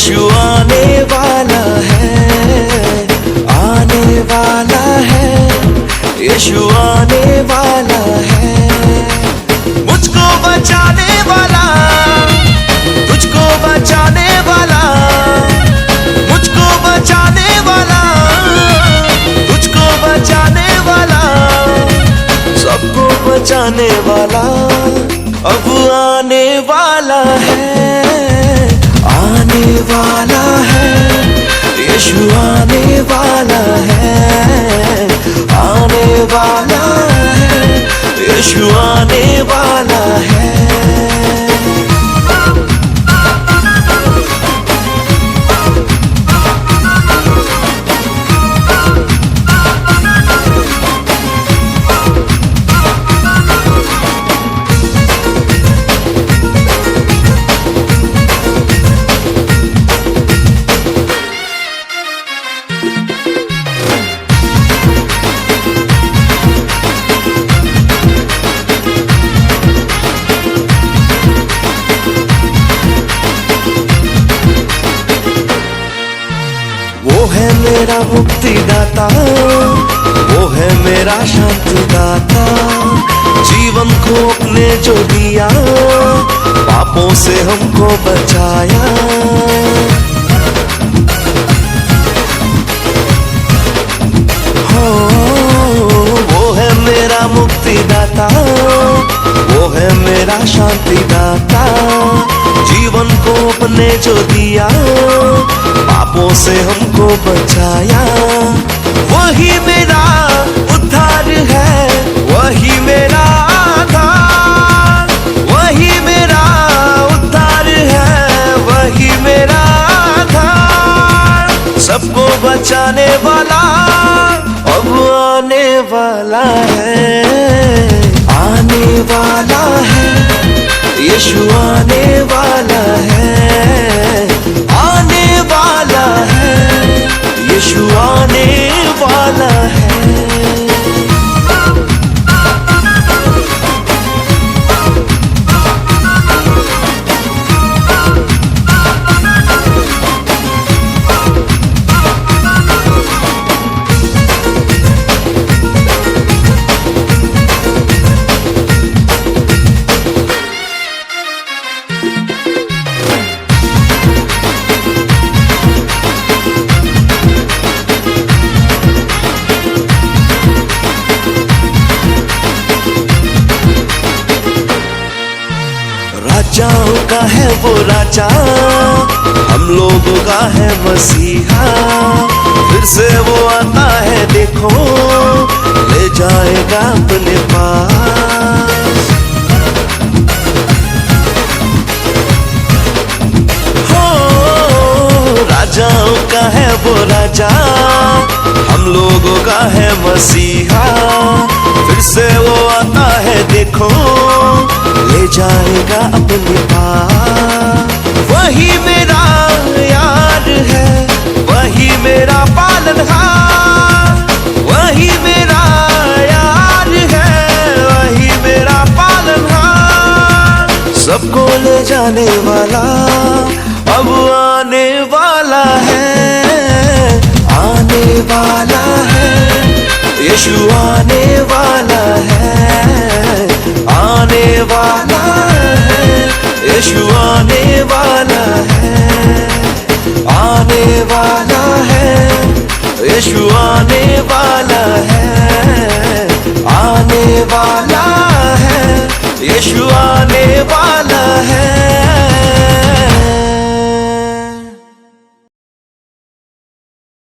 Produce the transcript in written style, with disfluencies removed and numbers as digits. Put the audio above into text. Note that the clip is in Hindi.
यीशु आने वाला है, आने वाला है, यीशु आने वाला है। मुझको बचाने वाला, तुझको बचाने वाला, मुझको बचाने वाला, तुझको बचाने वाला, सबको बचाने वाला अब आने वाला है, आने वाला है, यीशु आने वाला है, आने वाला है, यीशु आने वाला है। वो है मेरा मुक्तिदाता, वो है मेरा शांतिदाता, जीवन को अपने जो दिया, पापों से हमको बचाया। हो वो है मेरा मुक्तिदाता, वो है मेरा शांतिदाता, जीवन को अपने जो दिया, पापों से हमको बचाया। वही मेरा उद्धार है, वही मेरा आधार, वही मेरा उद्धार है, वही मेरा आधार, सबको बचाने वाला अब आने वाला है, आने वाला है, यीशु आने वाला है, आने वाला है, यीशु आने वाला है। राजाओं का है वो राजा, हम लोगों का है मसीहा, फिर से वो आता है देखो, ले जाएगा अपने पास। हो राजाओं का है वो राजा, हम लोगों का है मसीहा, फिर से वो आता है देखो, ले जाएगा अपने पास। वही मेरा यार है, वही मेरा पालनहार, वही मेरा यार है, वही मेरा पालनहार, सबको ले जाने वाला अब आने वाला है, आने वाला है, यीशु आने वाला है, आने वाला है, यीशु आने वाला है, आने वाला है, यीशु आने वाला है, आने वाला है, यीशु आने वाला है।